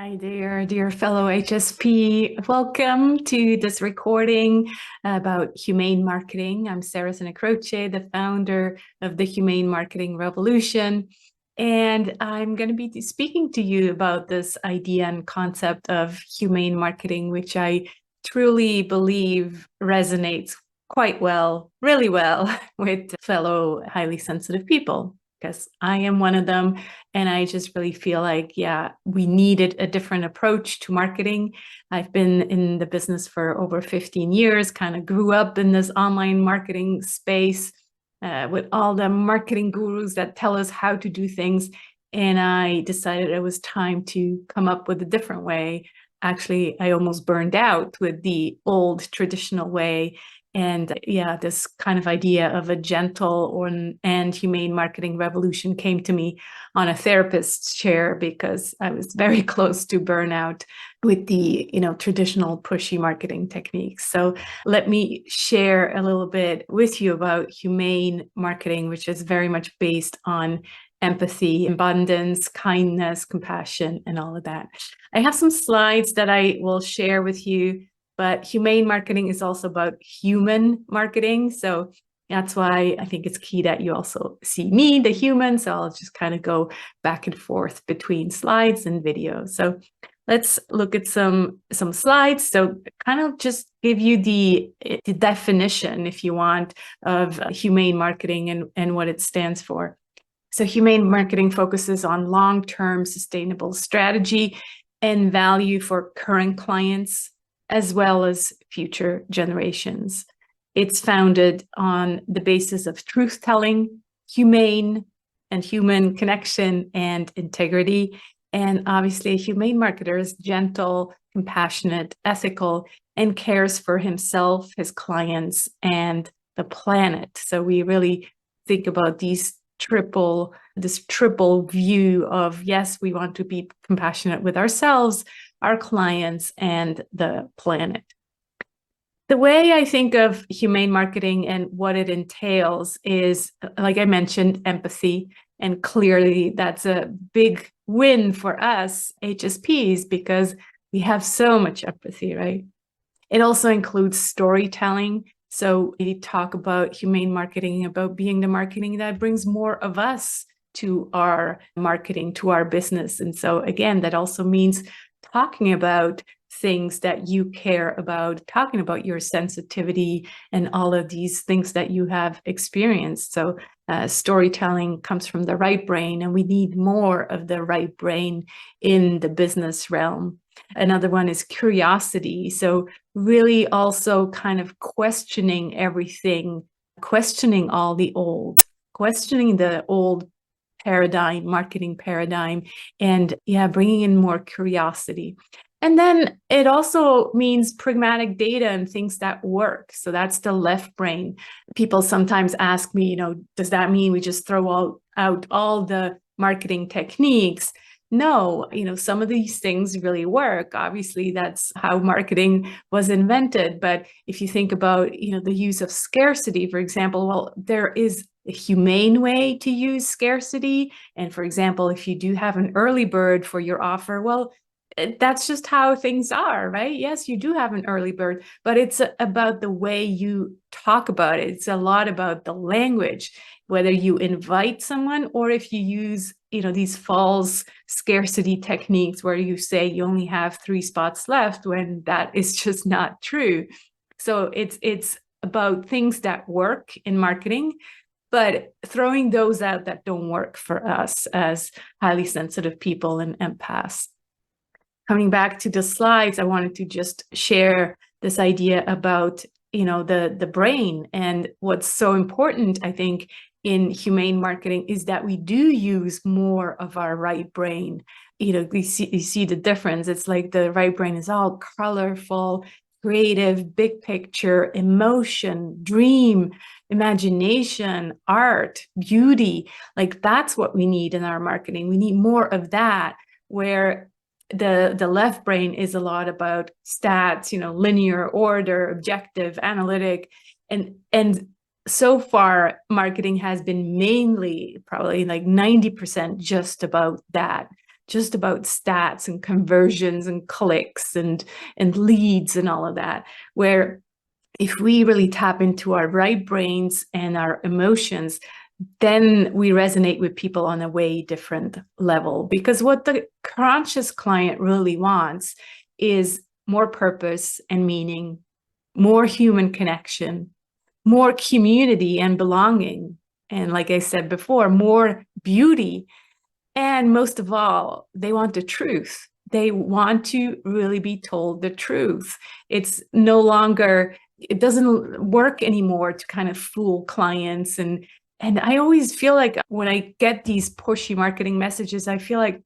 Hi there, dear fellow HSP. Welcome to this recording about humane marketing. I'm Sarah Santacroce, the founder of the Humane Marketing Revolution. And I'm going to be speaking to you about this idea and concept of humane marketing, which I truly believe resonates quite well, really well, with fellow highly sensitive people, because I am one of them. And I just really feel like, yeah, we needed a different approach to marketing. I've been in the business for over 15 years, kind of grew up in this online marketing space with all the marketing gurus that tell us how to do things. And I decided it was time to come up with a different way. Actually, I almost burned out with the old traditional way. And yeah, this kind of idea of a gentle and humane marketing revolution came to me on a therapist's chair because I was very close to burnout with the traditional pushy marketing techniques. So let me share a little bit with you about humane marketing, which is very much based on empathy, abundance, kindness, compassion, and all of that. I have some slides that I will share with you. But humane marketing is also about human marketing. So that's why I think it's key that you also see me, the human. So I'll just kind of go back and forth between slides and video. So let's look at some slides. So kind of just give you the definition, if you want, of humane marketing and what it stands for. So humane marketing focuses on long-term sustainable strategy and value for current clients, as well as future generations. It's founded on the basis of truth-telling, humane and human connection and integrity. And obviously, a humane marketer is gentle, compassionate, ethical, and cares for himself, his clients, and the planet. So we really think about this triple view of, yes, we want to be compassionate with ourselves, our clients, and the planet. The way I think of humane marketing and what it entails is, like I mentioned, empathy. And clearly that's a big win for us HSPs because we have so much empathy, right? It also includes storytelling. So we talk about humane marketing, about being the marketing that brings more of us to our marketing, to our business. And so again, that also means talking about things that you care about, talking about your sensitivity and all of these things that you have experienced. So storytelling comes from the right brain, and we need more of the right brain in the business realm. Another one is curiosity. So really also kind of questioning everything, questioning all the old, questioning the old paradigm, marketing paradigm, and yeah, bringing in more curiosity. And then it also means pragmatic data and things that work. So that's the left brain. People sometimes ask me, does that mean we just throw out all the marketing techniques? No, some of these things really work. Obviously, that's how marketing was invented. But if you think about, the use of scarcity, for example, well, there is a humane way to use scarcity. And for example, if you do have an early bird for your offer, well, that's just how things are, right? Yes, you do have an early bird, but it's about the way you talk about it. It's a lot about the language, whether you invite someone or if you use, these false scarcity techniques where you say you only have 3 spots left when that is just not true. So it's about things that work in marketing, but throwing those out that don't work for us as highly sensitive people and empaths. Coming back to the slides, I wanted to just share this idea about, the brain. And what's so important, I think, in humane marketing is that we do use more of our right brain. You see the difference. It's like the right brain is all colorful, creative, big picture, emotion, dream, imagination, art, beauty. Like that's what we need in our marketing. We need more of that, where the left brain is a lot about stats, linear, order, objective, analytic, and so far marketing has been mainly probably like 90% just about that, just about stats and conversions and clicks and leads and all of that, where if we really tap into our right brains and our emotions, then we resonate with people on a way different level. Because what the conscious client really wants is more purpose and meaning, more human connection, more community and belonging. And like I said before, more beauty. And most of all, they want the truth. They want to really be told the truth. It's no longer, it doesn't work anymore to kind of fool clients. And I always feel like when I get these pushy marketing messages, I feel like,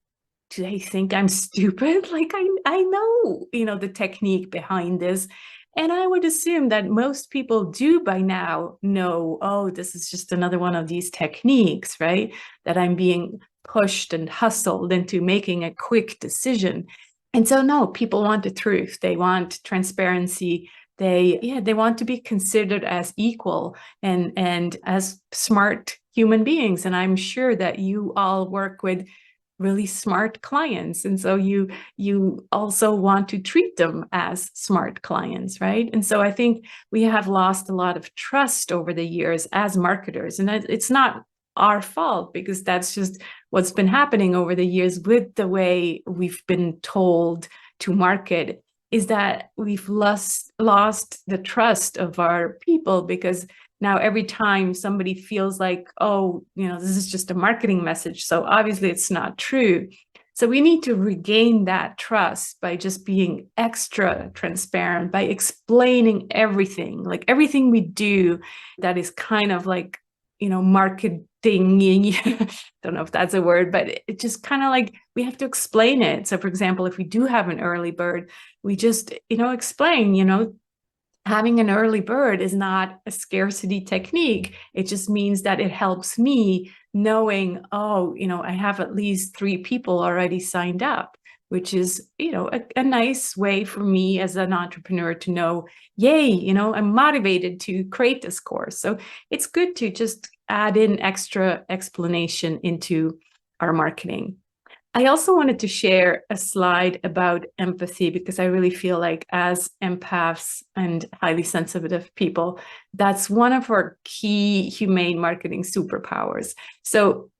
do they think I'm stupid? Like I know, the technique behind this. And I would assume that most people do by now know, oh, this is just another one of these techniques, right? That I'm being pushed and hustled into making a quick decision. And so no, people want the truth. They want transparency. They want to be considered as equal and as smart human beings. And I'm sure that you all work with really smart clients, and so you also want to treat them as smart clients, right? And so I think we have lost a lot of trust over the years as marketers, and it's not our fault, because that's just what's been happening over the years with the way we've been told to market, is that we've lost the trust of our people. Because now every time somebody feels like, oh, this is just a marketing message, so obviously it's not true. So we need to regain that trust by just being extra transparent, by explaining everything, like everything we do that is kind of like, marketing. Don't know if that's a word, but it just kind of like we have to explain it. So for example, if we do have an early bird, we just, explain, having an early bird is not a scarcity technique. It just means that it helps me knowing, oh, I have at least 3 people already signed up, which is, a nice way for me as an entrepreneur to know, yay, I'm motivated to create this course. So it's good to just add in extra explanation into our marketing. I also wanted to share a slide about empathy, because I really feel like as empaths and highly sensitive people, that's one of our key humane marketing superpowers. So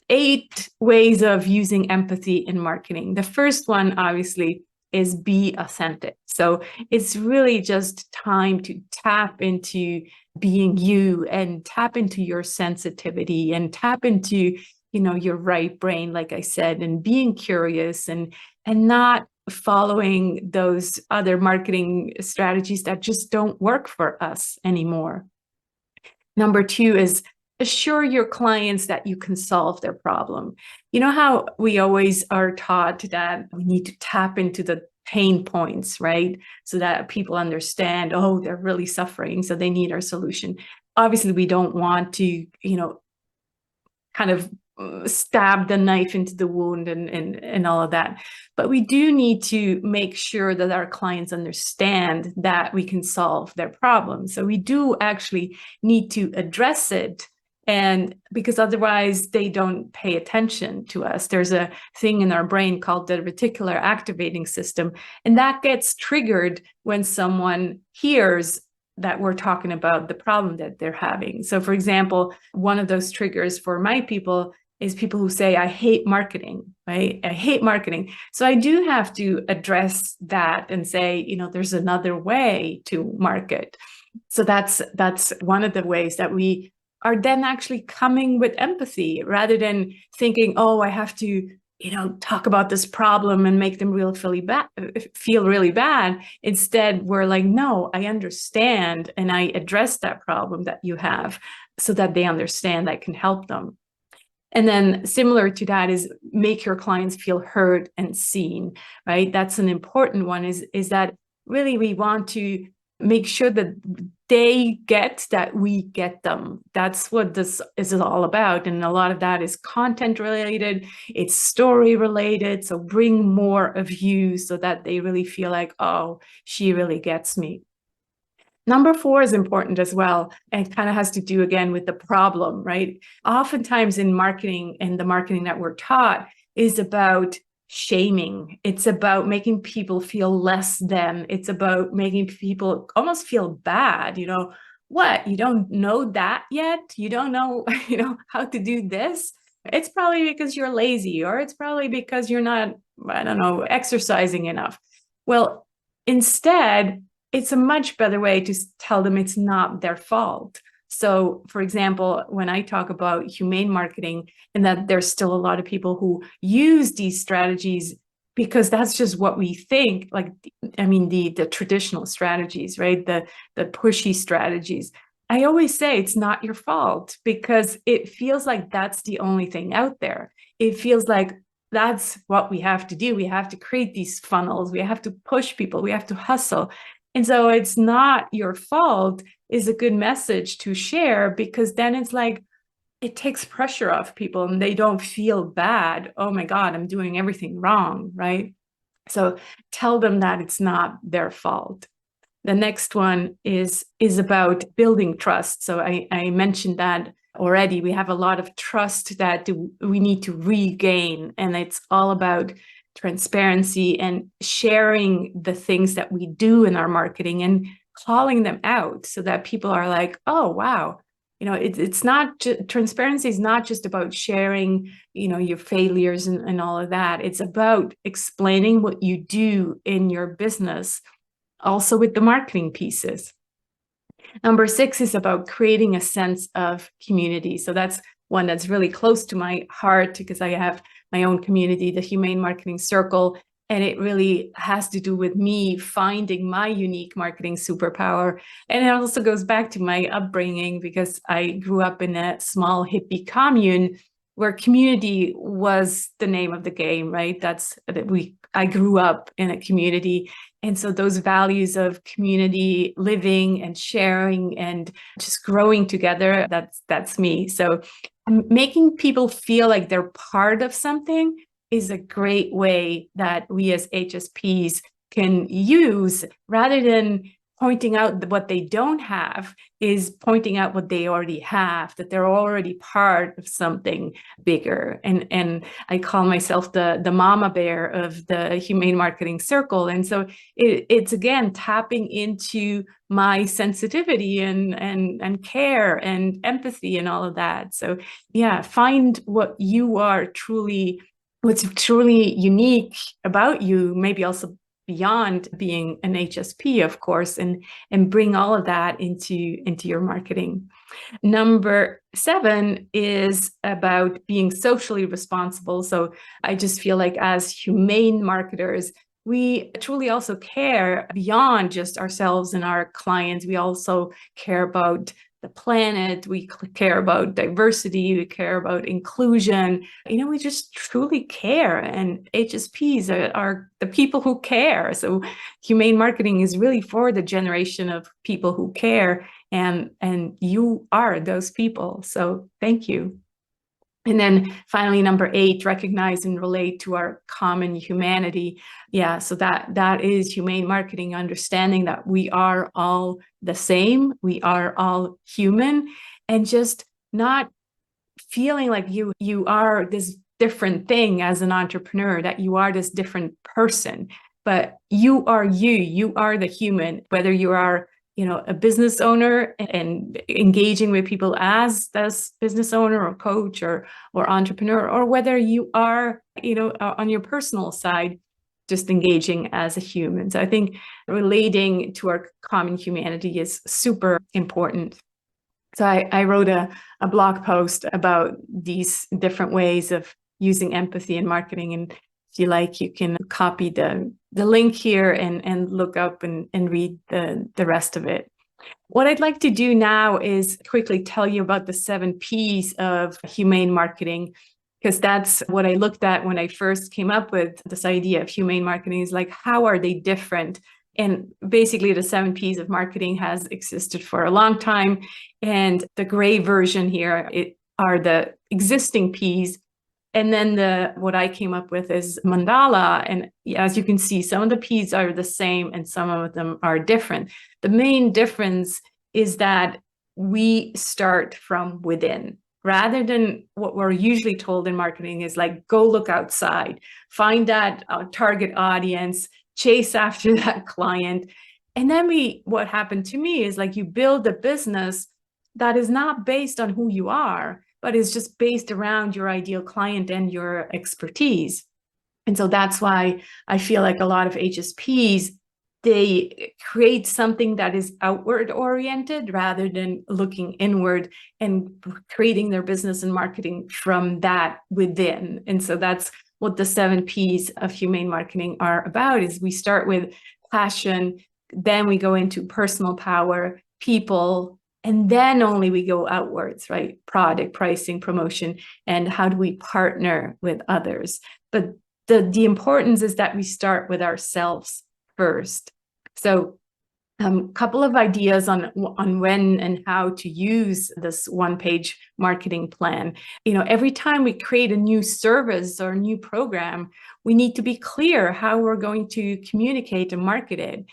8 ways of using empathy in marketing. The first one, obviously, is be authentic. So it's really just time to tap into being you and tap into your sensitivity and tap into your right brain, like I said, and being curious and not following those other marketing strategies that just don't work for us anymore. Number 2 is assure your clients that you can solve their problem. You know how we always are taught that we need to tap into the pain points, right? So that people understand, oh, they're really suffering, so they need our solution. Obviously, we don't want to, kind of stab the knife into the wound and all of that. But we do need to make sure that our clients understand that we can solve their problem. So we do actually need to address it, and because otherwise they don't pay attention to us. There's a thing in our brain called the reticular activating system, and that gets triggered when someone hears that we're talking about the problem that they're having. So for example, one of those triggers for my people is people who say, I hate marketing, right? I hate marketing. So I do have to address that and say, there's another way to market. So that's one of the ways that we are then actually coming with empathy, rather than thinking, oh, I have to talk about this problem and make them feel really bad. Instead, we're like, no, I understand, and I address that problem that you have so that they understand I can help them. And then similar to that is make your clients feel heard and seen, right? That's an important one, is that really we want to make sure that they get that we get them. That's what this is all about. And a lot of that is content related, it's story related. So bring more of you so that they really feel like, oh, she really gets me. Number 4 is important as well, and it kind of has to do again with the problem, right? Oftentimes in marketing and the marketing that we're taught, is about shaming. It's about making people feel less than. It's about making people almost feel bad. What? You don't know that yet? You don't know, how to do this? It's probably because you're lazy, or it's probably because you're not, I don't know, exercising enough. Well, instead, it's a much better way to tell them it's not their fault. So, for example, when I talk about humane marketing, and that there's still a lot of people who use these strategies because that's just what we think, like, I mean, the traditional strategies, right? The pushy strategies. I always say it's not your fault, because it feels like that's the only thing out there. It feels like that's what we have to do. We have to create these funnels. We have to push people. We have to hustle. And so it's not your fault is a good message to share, because then it's like, it takes pressure off people and they don't feel bad. Oh my God, I'm doing everything wrong, right? So tell them that it's not their fault. The next one is about building trust. So I mentioned that already. We have a lot of trust that we need to regain, and it's all about transparency and sharing the things that we do in our marketing and calling them out, so that people are like, oh wow, it's not just, transparency is not just about sharing your failures and all of that. It's about explaining what you do in your business, also with the marketing pieces. Number 6 is about creating a sense of community. So that's one that's really close to my heart, because I have my own community, the Humane Marketing Circle, and it really has to do with me finding my unique marketing superpower. And it also goes back to my upbringing, because I grew up in a small hippie commune where community was the name of the game, right? I grew up in a community. And so those values of community living and sharing and just growing together, that's me. So making people feel like they're part of something is a great way that we as HSPs can use, rather than pointing out what they don't have, is pointing out what they already have, that they're already part of something bigger. And I call myself the mama bear of the Humane Marketing Circle. And so it's again tapping into my sensitivity and care and empathy and all of that. So yeah, find what's truly unique about you, maybe also beyond being an HSP, of course, and bring all of that into your marketing. Number 7 is about being socially responsible. So I just feel like as humane marketers, we truly also care beyond just ourselves and our clients. We also care about the planet, we care about diversity, we care about inclusion. We just truly care, and HSPs are the people who care. So humane marketing is really for the generation of people who care, and you are those people. So thank you. And then finally, number 8, recognize and relate to our common humanity. Yeah, so that is humane marketing, understanding that we are all the same, we are all human, and just not feeling like you are this different thing as an entrepreneur, that you are this different person, but you are you are the human, whether you are a business owner and engaging with people as business owner or coach or entrepreneur, or whether you are on your personal side just engaging as a human. So I think relating to our common humanity is super important. So I wrote a blog post about these different ways of using empathy in marketing, and if you like, you can copy the link here and look up and read the rest of it. What I'd like to do now is quickly tell you about the 7 Ps of humane marketing, because that's what I looked at when I first came up with this idea of humane marketing, is like, how are they different? And basically the 7 Ps of marketing has existed for a long time. And the gray version here are the existing Ps. And then what I came up with is mandala. And as you can see, some of the Ps are the same and some of them are different. The main difference is that we start from within. rather than what we're usually told in marketing is like, go look outside, find that target audience, chase after that client. And then what happened to me is like you build a business that is not based on who you are, but is just based around your ideal client and your expertise. And so that's why I feel like a lot of HSPs, they create something that is outward oriented rather than looking inward and creating their business and marketing from that within. And so that's what the 7 Ps of humane marketing are about, is we start with passion, then we go into personal power, people, and then only we go outwards, right? Product, pricing, promotion, and how do we partner with others? But the importance is that we start with ourselves first. So a couple of ideas on when and how to use this one-page marketing plan. Every time we create a new service or a new program, we need to be clear how we're going to communicate and market it.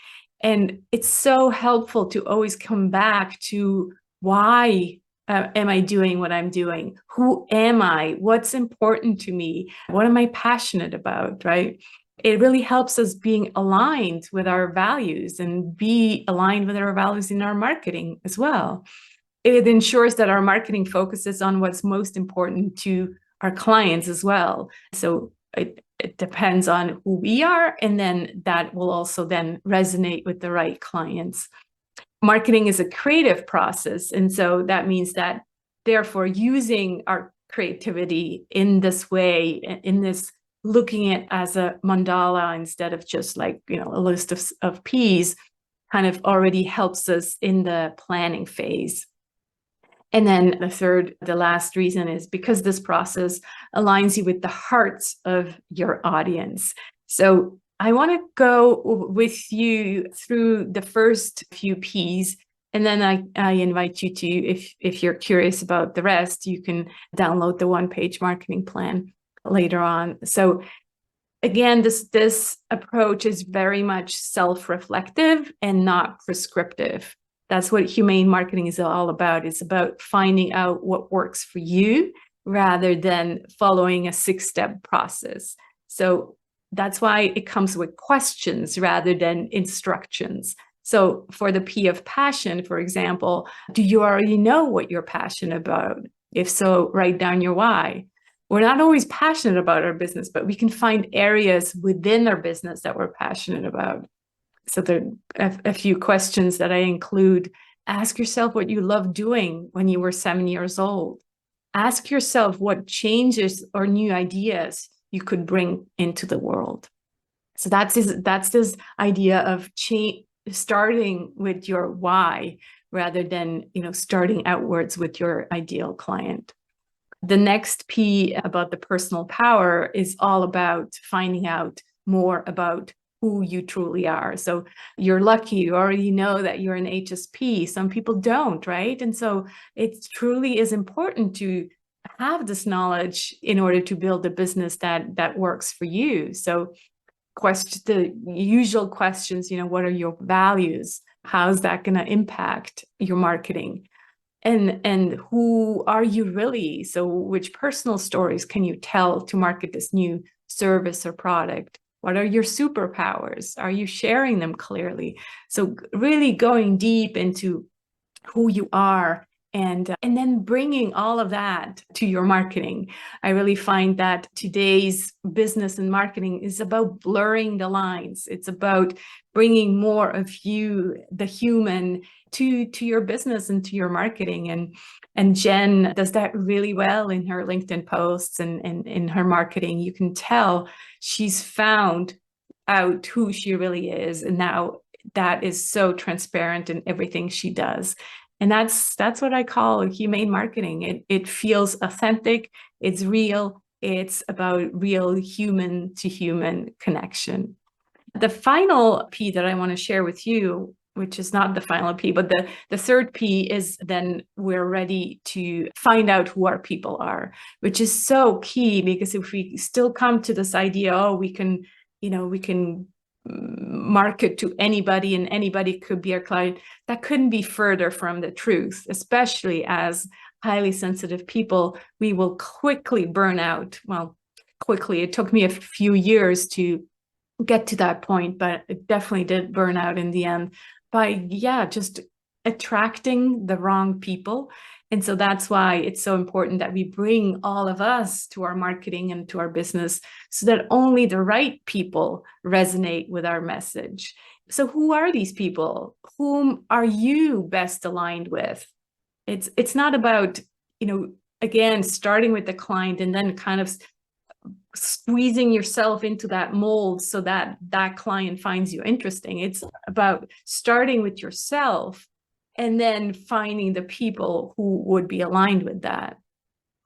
And it's so helpful to always come back to why am I doing what I'm doing? Who am I? What's important to me? What am I passionate about, right? It really helps us being aligned with our values and be aligned with our values in our marketing as well. It ensures that our marketing focuses on what's most important to our clients as well. So it depends on who we are, and then that will also then resonate with the right clients. Marketing is a creative process, and so that means that therefore using our creativity in this way, in this looking at it as a mandala instead of just like a list of P's, kind of already helps us in the planning phase. And then the last reason is because this process aligns you with the hearts of your audience. So I want to go with you through the first few P's, and then I invite you to, if you're curious about the rest, you can download the one-page marketing plan later on. So again, this approach is very much self-reflective and not prescriptive. That's what humane marketing is all about. It's about finding out what works for you rather than following a 6-step process. So that's why it comes with questions rather than instructions. So for the P of passion, for example, do you already know what you're passionate about? If so, write down your why. We're not always passionate about our business, but we can find areas within our business that we're passionate about. So there are a few questions that I include. Ask yourself what you loved doing when you were 7 years old. Ask yourself what changes or new ideas you could bring into the world. So that's this idea of starting with your why rather than starting outwards with your ideal client. The next P about the personal power is all about finding out more about who you truly are. So you're lucky, you already know that you're an HSP. Some people don't, right? And so it truly is important to have this knowledge in order to build a business that works for you. So the usual questions, what are your values? How's that going to impact your marketing? And who are you really? So which personal stories can you tell to market this new service or product? What are your superpowers? Are you sharing them clearly? So really going deep into who you are and then bringing all of that to your marketing. I really find that today's business and marketing is about blurring the lines. It's about bringing more of you, the human, to your business and to your marketing. And Jen does that really well in her LinkedIn posts and in her marketing. You can tell she's found out who she really is, and now that is so transparent in everything she does. And that's what I call humane marketing. It feels authentic, it's real, it's about real human to human connection. The final P that I want to share with you, which is not the final P, but the third P is then we're ready to find out who our people are, which is so key, because if we still come to this idea, oh, we can market to anybody and anybody could be our client, that couldn't be further from the truth, especially as highly sensitive people, we will quickly burn out. Well, quickly, it took me a few years to get to that point, but it definitely did burn out in the end by, just attracting the wrong people. And so that's why it's so important that we bring all of us to our marketing and to our business so that only the right people resonate with our message. So who are these people? Whom are you best aligned with? It's not about, again, starting with the client and then kind of squeezing yourself into that mold so that that client finds you interesting. It's about starting with yourself and then finding the people who would be aligned with that.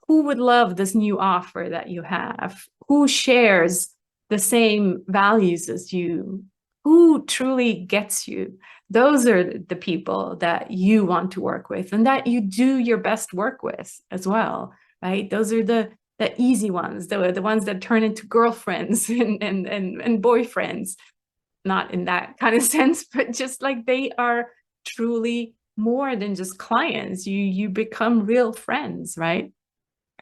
Who would love this new offer that you have? Who shares the same values as you? Who truly gets you? Those are the people that you want to work with and that you do your best work with as well, right? Those are the easy ones, the ones that turn into girlfriends and boyfriends, not in that kind of sense, but just like they are truly more than just clients. You become real friends, right?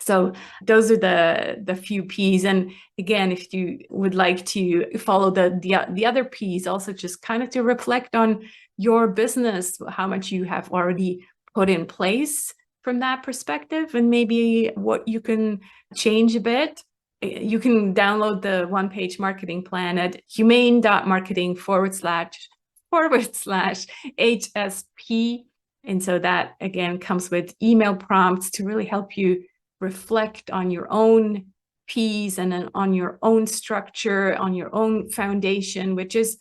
So those are the few P's. And again, if you would like to follow the other P's, also just kind of to reflect on your business, how much you have already put in place from that perspective, and maybe what you can change a bit. You can download the one-page marketing plan at humane.marketing / HSP. And so that again comes with email prompts to really help you reflect on your own P's and on your own structure, on your own foundation, which is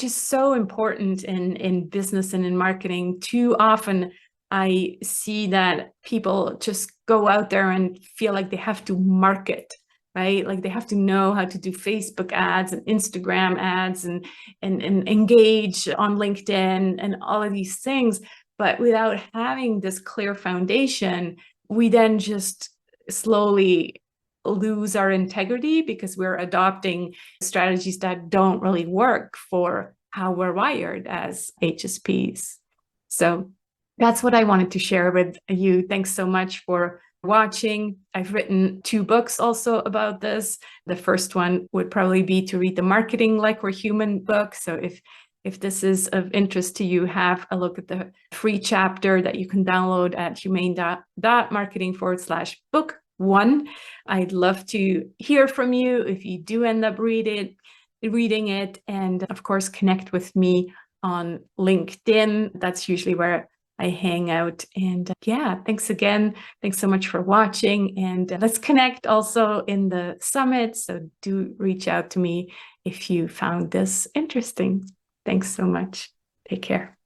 so important in business and in marketing. Too often I see that people just go out there and feel like they have to market, right? Like they have to know how to do Facebook ads and Instagram ads and engage on LinkedIn and all of these things. But without having this clear foundation, we then just slowly lose our integrity because we're adopting strategies that don't really work for how we're wired as HSPs. So that's what I wanted to share with you. Thanks so much for watching. I've written 2 books also about this. The first one would probably be to read the Marketing Like We're Human book. So if this is of interest to you, have a look at the free chapter that you can download at humane.marketing / book 1. I'd love to hear from you if you do end up reading it. And of course, connect with me on LinkedIn. That's usually where I hang out. And thanks again. Thanks so much for watching. And let's connect also in the summit. So do reach out to me if you found this interesting. Thanks so much. Take care.